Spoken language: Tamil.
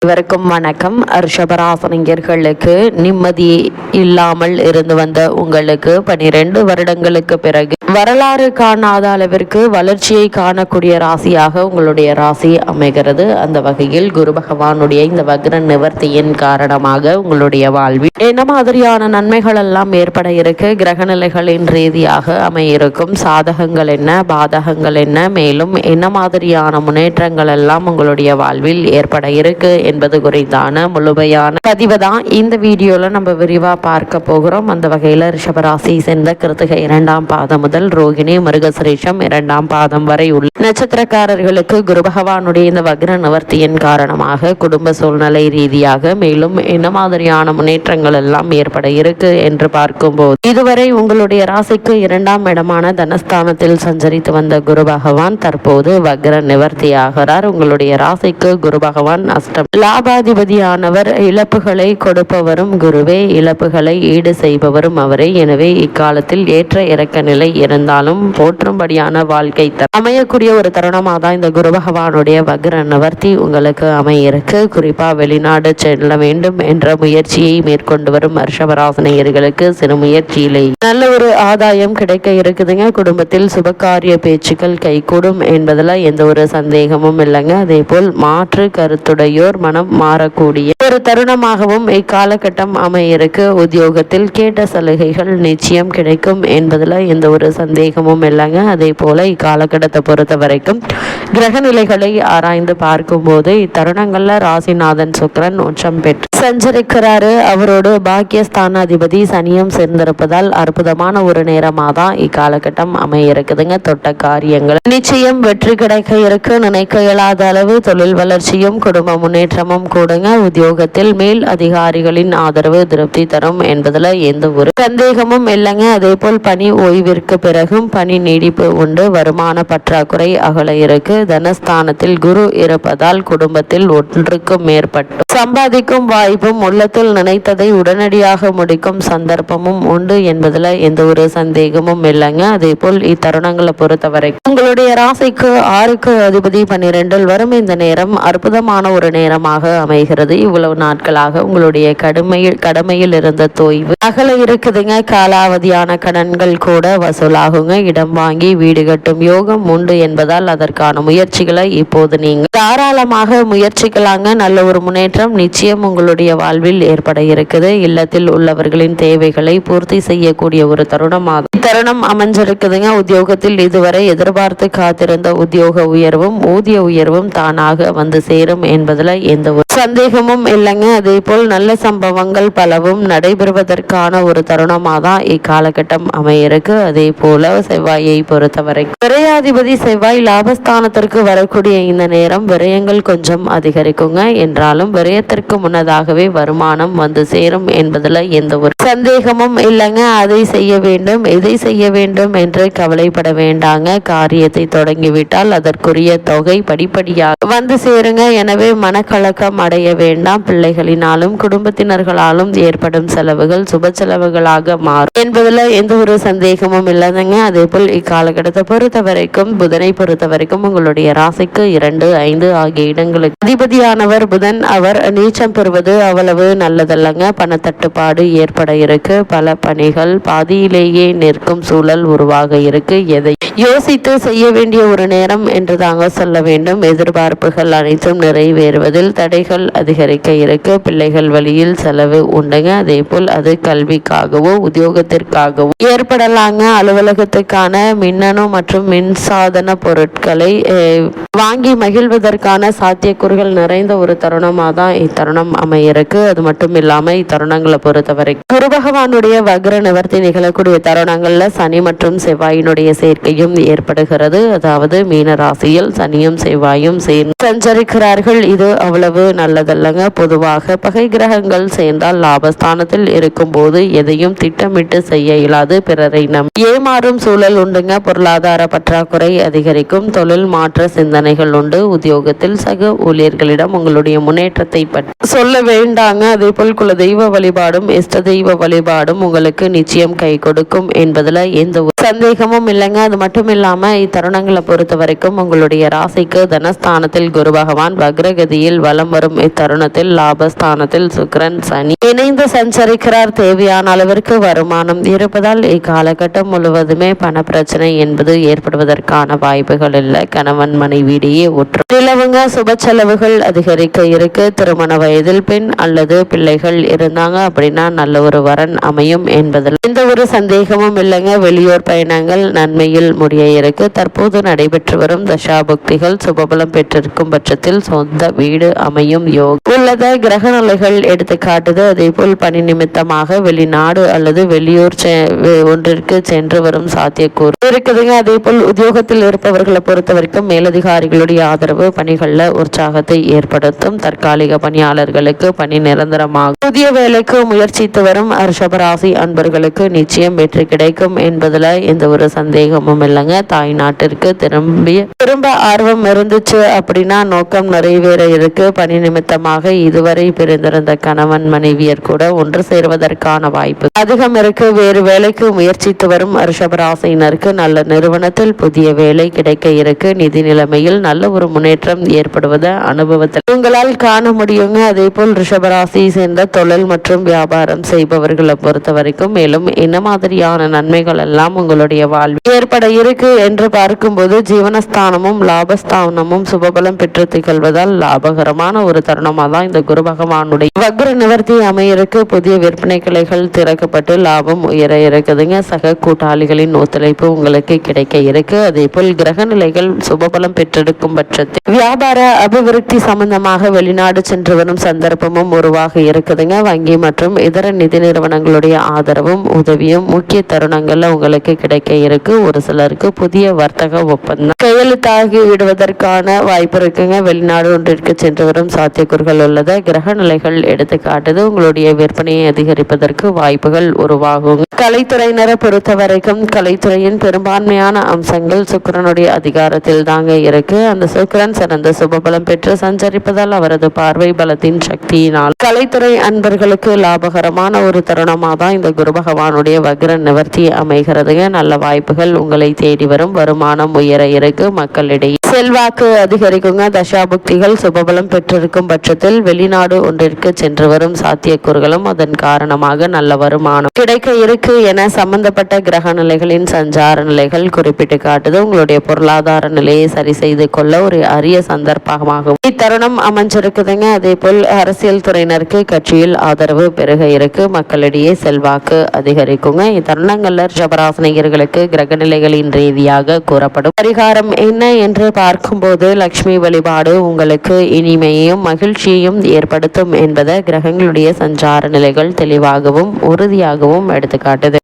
இவருக்கும் வணக்கம். ரிஷபராசினியர்களுக்கு நிம்மதி இல்லாமல் இருந்து வந்த உங்களுக்கு 12 வருடங்களுக்கு பிறகு வரலாறு காணாத அளவிற்கு வளர்ச்சியை காணக்கூடிய ராசியாக உங்களுடைய ராசி அமைகிறது. அந்த வகையில் குரு பகவானுடைய இந்த வக்ர நிவர்த்தியின் காரணமாக உங்களுடைய வாழ்வில் என்ன மாதிரியான நன்மைகள் எல்லாம் ஏற்பட இருக்கு, கிரக நிலைகளின் ரீதியாக அமையிருக்கும் சாதகங்கள் என்ன, பாதகங்கள் என்ன, மேலும் என்ன மாதிரியான முன்னேற்றங்கள் எல்லாம் உங்களுடைய வாழ்வில் ஏற்பட இருக்கு என்பது குறித்தான முழுமையான பதிவு தான் இந்த வீடியோல நம்ம விரிவா பார்க்க போகிறோம். அந்த வகையில ரிஷபராசி சேர்ந்த கிருத்திகை 2ஆம் பாதம் முதல் ரோகிணி மிருகசிரீஷம் 2ஆம் பாதம் வரை உள்ள நட்சத்திரக்காரர்களுக்கு குரு பகவானுடைய இந்த வக்ர நிவர்த்தியின் காரணமாக குடும்ப சூழ்நிலை ரீதியாக மேலும் என்ன மாதிரியான முன்னேற்றங்கள் எல்லாம் ஏற்பட இருக்கு என்று பார்க்கும்போது, இதுவரை உங்களுடைய ராசிக்கு 2ஆம் இடமான தனஸ்தானத்தில் சஞ்சரித்து வந்த குரு பகவான் தற்போது வக்ர நிவர்த்தி ஆகிறார். உங்களுடைய ராசிக்கு குரு பகவான் அஷ்டம் லாபாதிபதியானவர். இழப்புகளை கொடுப்பவரும் குருவே, இழப்புகளை ஈடு செய்பவரும் அவரே. எனவே இக்காலத்தில் ஏற்ற இறக்க நிலை இருந்தாலும் போற்றும்படியான வாழ்க்கை அமையக்கூடிய ஒரு தருணமாக தான் இந்த குரு பகவானுடைய வக்ர நிவர்த்தி உங்களுக்கு அமையிருக்கு. குறிப்பா வெளிநாடு செல்ல வேண்டும் என்ற முயற்சியை மேற்கொண்டு வரும் ரிஷபராசினியர்களுக்கு சிறு முயற்சியிலே நல்ல ஒரு ஆதாயம் கிடைக்க இருக்குதுங்க. குடும்பத்தில் சுபகாரிய பேச்சுக்கள் கைகூடும் என்பதுல எந்த ஒரு சந்தேகமும் இல்லைங்க. அதே போல் மாற்று கருத்துடையோர் மனம் மாறக்கூடிய ஒரு தருணமாகவும் இக்காலகட்டம் அமையிருக்கு. உத்தியோகத்தில் கேட்ட சலுகைகள் நிச்சயம் கிடைக்கும் என்பதுல எந்த ஒரு சந்தேகமும் இல்லைங்க. அதே போல இக்காலகட்டத்தை பொறுத்த வரைக்கும் கிரக நிலைகளை ஆராய்ந்து பார்க்கும் போது இத்தருணங்கள்ல ராசிநாதன் சுக்கிரன் உச்சம் பெற்று சஞ்சரிக்கிறாரு. அவரோடு பாக்கியஸ்தானாதிபதி சனியும் சேர்ந்திருப்பதால் அற்புதமான ஒரு நேரமாக தான் இக்காலகட்டம் அமைய இருக்குதுங்க. தொட்ட காரியங்கள் நிச்சயம் வெற்றி கிடைக்க இருக்கு. நினைக்க இயலாத அளவு தொழில் வளர்ச்சியும் குடும்ப முன்னேற்றமும் கூடுங்க. உத்தியோகத்தில் மேல் அதிகாரிகளின் ஆதரவு திருப்தி தரும் என்பதுல எந்த ஒரு சந்தேகமும் இல்லைங்க. அதே போல் பணி ஓய்விற்கு பிறகும் பணி நீடிப்பு உண்டு. வருமான பற்றாக்குறை அகல இருக்கு. தனஸ்தானத்தில் குரு இருப்பதால் குடும்பத்தில் ஒன்றுக்கும் மேற்பட்டு சம்பாதிக்கும் வாய்ப்பும் உள்ளத்தில் நினைத்ததை உடனடியாக முடிக்கும் சந்தர்ப்பமும் உண்டு என்பதுல எந்த ஒரு சந்தேகமும் இல்லைங்க. அதே போல் இத்தருணங்களை பொறுத்தவரை உங்களுடைய ராசிக்கு 6க்கு அதிபதி 12 வரும் இந்த நேரம் அற்புதமான ஒரு நேரமாக அமைகிறது. இவ்வளவு நாட்களாக உங்களுடைய கடமையில் இருந்த தொய்வு அகல இருக்குதுங்க. காலாவதியான கடன்கள் கூட வசூலாகுங்க. இடம் வாங்கி வீடு கட்டும் யோகம் உண்டு என்பதால் அதற்கான முயற்சிகளை இப்போது நீங்க தாராளமாக முயற்சிக்கலாங்க. நல்ல ஒரு முன்னேற்றம் நிச்சயம் உங்களுடைய வாழ்வில் ஏற்பட இருக்குது. இல்லத்தில் உள்ளவர்களின் தேவைகளை பூர்த்தி செய்யக்கூடிய ஒரு தருணம் அமைஞ்சிருக்குதுங்க. உத்தியோகத்தில் இதுவரை எதிர்பார்த்து காத்திருந்த உத்தியோக உயர்வும் ஊதிய உயர்வும் தானாக வந்து சேரும் என்பதுல எந்த ஒரு சந்தேகமும் இல்லைங்க. அதே போல் நல்ல சம்பவங்கள் பலவும் நடைபெறுவதற்கான ஒரு தருணமாக தான் இக்காலகட்டம் அமையிருக்கு. அதே போல செவ்வாயை பொறுத்தவரை விரையாதிபதி செவ்வாய் லாபஸ்தானத்திற்கு வரக்கூடிய இந்த நேரம் விரயங்கள் கொஞ்சம் அதிகரிக்குங்க. என்றாலும் விரயத்திற்கு முன்னதாகவே வருமானம் வந்து சேரும் என்பதுல எந்த ஒரு சந்தேகமும் இல்லைங்க. அதை செய்ய வேண்டும் இதை செய்ய வேண்டும் என்று கவலைப்பட வேண்டாங்க. காரியத்தை தொடங்கிவிட்டால் அதற்குரிய தொகை படிப்படியாக வந்து சேருங்க. எனவே மனக்கலக்கம் அடைய வேண்டாம். பிள்ளைகளினாலும் குடும்பத்தினர்களாலும் ஏற்படும் செலவுகள் சுப செலவுகளாக மாறும் என்பதுல எந்த ஒரு சந்தேகமும் இல்லைங்க. அதே போல் இக்காலகட்டத்தை பொறுத்த வரைக்கும் புதனை பொறுத்த வரைக்கும் உங்களுடைய ராசிக்கு 2, 5 ஆகிய இடங்களுக்கு அதிபதியானவர் புதன். அவர் நீச்சம் பெறுவது அவ்வளவு நல்லதல்லங்க. பணத்தட்டுப்பாடு ஏற்பட இருக்கு. பல பணிகள் பாதியிலேயே நிற்கும் சூழல் உருவாக இருக்கு. எதை யோசித்து செய்ய வேண்டிய ஒரு நேரம் என்று தாங்க சொல்ல வேண்டும். எதிர்பார்ப்புகள் அனைத்தும் நிறைவேறுவதில் தடைகள் அதிகரிக்க இருக்கு. பிள்ளைகள் வழியில் செலவு உண்டுங்க. அதே போல் அது கல்விக்காகவோ உத்தியோகத்திற்காகவோ ஏற்படலாங்க. அலுவலகத்துக்கான மின்னணு மற்றும் மின்சாதன பொருட்களை வாங்கி மகிழ்வதற்கான சாத்தியக்கூறுகள் நிறைந்த ஒரு தருணமாக தான் இத்தருணம் அமையிருக்கு. அது மட்டும் இல்லாம இத்தருணங்களை பொறுத்தவரை குரு பகவானுடைய வக்ர நிவர்த்தி நிகழக்கூடிய தருணங்கள்ல சனி மற்றும் செவ்வாயினுடைய சேர்க்கையும் ஏற்படுகிறது. அதாவது மீன ராசியில் சனியும் செவ்வாயும் சேர்ந்து சஞ்சரிக்கிறார்கள். இது அவ்வளவு நல்லதல்லங்க. பொதுவாக பகை கிரகங்கள் சேர்ந்தால் லாபஸ்தானத்தில் இருக்கும் போது எதையும் திட்டமிட்டு செய்ய இயலாது. பிறரை ஏமாறும் சூழல் உண்டுங்க. பொருளாதார பற்றாக்குறை அதிகரிக்கும். தொழில் மாற்ற சிந்தனைகள் உண்டு. உத்தியோகத்தில் சக ஊழியர்களிடம் உங்களுடைய முன்னேற்றத்தை பற்றி சொல்ல வேண்டாங்க. அதே போல் குல தெய்வ வழிபாடும் இஷ்ட தெய்வ வழிபாடும் உங்களுக்கு நிச்சயம் கை கொடுக்கும் என்பதுல எந்த ஒரு சந்தேகமும் இல்லைங்க. அது மட்டும் இல்லாம இத்தருணங்களை பொறுத்த வரைக்கும் உங்களுடைய ராசிக்கு தனஸ்தானத்தில் குரு பகவான் வக்ரகதியில் வலம் வரும் இத்தருணத்தில் லாபஸ்தானத்தில் சுக்கிரன் சனி இணைந்து சஞ்சரிக்கிறார். தேவையான அளவிற்கு வருமானம் இருப்பதால் இக்காலகட்டம் முழுவதுமே பண பிரச்சனை என்பது ஏற்படுவதற்கான வாய்ப்புகள் இல்லை. கணவன் மனைவியிடையே ஒற்று நிலவுங்க. சுப செலவுகள் அதிகரிக்க இருக்கு. திருமண வயதில் பெண் அல்லது பிள்ளைகள் இருந்தாங்க அப்படின்னா நல்ல ஒரு வரன் அமையும் என்பதில் எந்த ஒரு சந்தேகமும் இல்லைங்க. வெளியூர் பயணங்கள் நன்மையில் முடிய இருக்கு. தற்போது நடைபெற்று வரும் தசாபுக்திகள் சுபபலம் பெற்றிருக்கும் பட்சத்தில் சொந்த வீடு அமையும் யோகம் உள்ளத கிரக நிலைகள் எடுத்து காட்டுது. அதே போல் பணி நிமித்தமாக வெளிநாடு அல்லது வெளியூர் ஒன்றிற்கு சென்று வரும் சாத்தியக்கூறு இருக்குதுங்க. அதே போல் உத்தியோகத்தில் இருப்பவர்களை பொறுத்த வரைக்கும் மேலதிகாரிகளுடைய ஆதரவு பணிகளில் உற்சாகத்தை ஏற்படுத்தும். தற்காலிக பணியாளர்களுக்கு பணி நிரந்தரமாகும். புதிய வேலைக்கு முயற்சித்து வரும் ரிஷபராசி அன்பர்களுக்கு நிச்சயம் வெற்றி கிடைக்கும் என்பதுல எந்த ஒரு சந்தேகமும் இல்லைங்க. தாய் நாட்டிற்கு திரும்ப ஆர்வம் இருந்துச்சு அப்படின்னா நோக்கம் நிறைவேற இருக்கு. பணி நிமித்தமாக இதுவரை பிரிந்திருந்த கணவன் மனைவியர் கூட ஒன்று சேர்வதற்கான வாய்ப்பு அதிகம் இருக்கு. வேறு வேலைக்கு முயற்சித்து வரும் ரிஷபராசினருக்கு நல்ல நிறுவனத்தில் புதிய வேலை கிடைக்க இருக்கு. நிதி நிலைமையில் நல்ல ஒரு முன்னேற்றம் ஏற்படுவதை அனுபவத்தில் உங்களால் காண முடியுங்க. அதே போல் ரிஷபராசி சேர்ந்த தொழில் மற்றும் வியாபாரம் செய்பவர்களை பொறுத்த வரைக்கும் மேலும் என்ன மாதிரியான நன்மைகள் எல்லாம் உங்களுடைய வாழ்வில் ஏற்பட இருக்கு என்று பார்க்கும்போது ஜீவனஸ்தானமும் லாபஸ்தானமும் சுபபலம் பெற்று திகழ்வதால் லாபகரமான ஒரு தருணமாக தான் இந்த குரு பகவானுடைய வக்ர நிவர்த்தி அமையிருக்கு. புதிய விற்பனை கிளைகள் திறக்கப்பட்டு லாபம் உயர இருக்குதுங்க. சக கூட்டாளிகளின் ஒத்துழைப்பு உங்களுக்கு கிடைக்க இருக்கு. அதே போல் கிரக நிலைகள் சுபபலம் பெற்றெடுக்கும் பட்சத்தில் வியாபார அபிவிருத்தி சம்பந்தமாக வெளிநாடு சென்று வரும் சந்தர்ப்பமும் உருவாக இருக்குதுங்க. வங்கி மற்றும் இதர நிதி நிறுவனங்களுடைய ஆதரவும் உதவியும் முக்கிய தருணங்கள்ல உங்களுக்கு கிடைக்க இருக்கு. ஒரு சிலருக்கு புதிய வர்த்தக ஒப்பந்தம் கையெழுத்தாகி விடுவதற்கான வாய்ப்பு இருக்குங்க. வெளிநாடு ஒன்றிற்கு சென்று வரும் சாத்தியக்கூறுகள் உள்ளது. கிரக நிலைகள் எடுத்து காட்டுது. உங்களுடைய விற்பனையை அதிகரிப்பதற்கு வாய்ப்புகள் உருவாகும். கலைத்துறையினரை பொறுத்த வரைக்கும் கலைத்துறையின் பெரும்பான்மையான அம்சங்கள் சுக்கிரனுடைய அதிகாரத்தில் தாங்க இருக்கு. அந்த சுக்கிரன் சிறந்த சுபபலம் பெற்று சஞ்சரிப்பதால் அவரது பார்வை பலத்தின் சக்தியினால் கலைத்துறை அன்பர்களுக்கு லாபகரமான ஒரு தருணமாக தான் இந்த குரு பகவானுடைய வக்ர நிவர்த்தி அமைகிறதுங்க. நல்ல வாய்ப்புகள் உங்களை தேடி வரும். வருமானம் உயர இருக்கு. மக்களிடையே செல்வாக்கு அதிகரிக்குங்க. தசாபுக்திகள் சுபபலம் பெற்றிருக்கும் பட்சத்தில் வெளிநாடு ஒன்றிற்கு சென்று வரும் சாத்தியக்கூறுகளும் அதன் காரணமாக நல்ல வருமானம் கிடைக்க இருக்கு என சம்பந்தப்பட்ட கிரக நிலைகளின் சஞ்சார நிலைகள் குறிப்பிட்டு காட்டுது. உங்களுடைய பொருளாதார நிலையை சரி செய்து கொள்ள ஒரு அரிய சந்தர்ப்பமாகவும் இத்தருணம் அமைஞ்சிருக்குதுங்க. அதே போல் அரசியல் துறையினருக்கு கட்சியில் ஆதரவு பெருக இருக்கு. மக்களிடையே செல்வாக்கு அதிகரிக்குங்க. இத்தருணங்கள்ல ரிஷபராசினியர்களுக்கு கிரக நிலைகளின் ரீதியாக கூறப்படும் பரிகாரம் என்ன என்று பார்க்கும்போது லட்சுமி வழிபாடு உங்களுக்கு இனிமையையும் மகிழ்ச்சியையும் ஏற்படுத்தும் என்பதை கிரகங்களுடைய சஞ்சார நிலைகள் தெளிவாகவும் உறுதியாகவும் எடுத்துக்காட்டுது.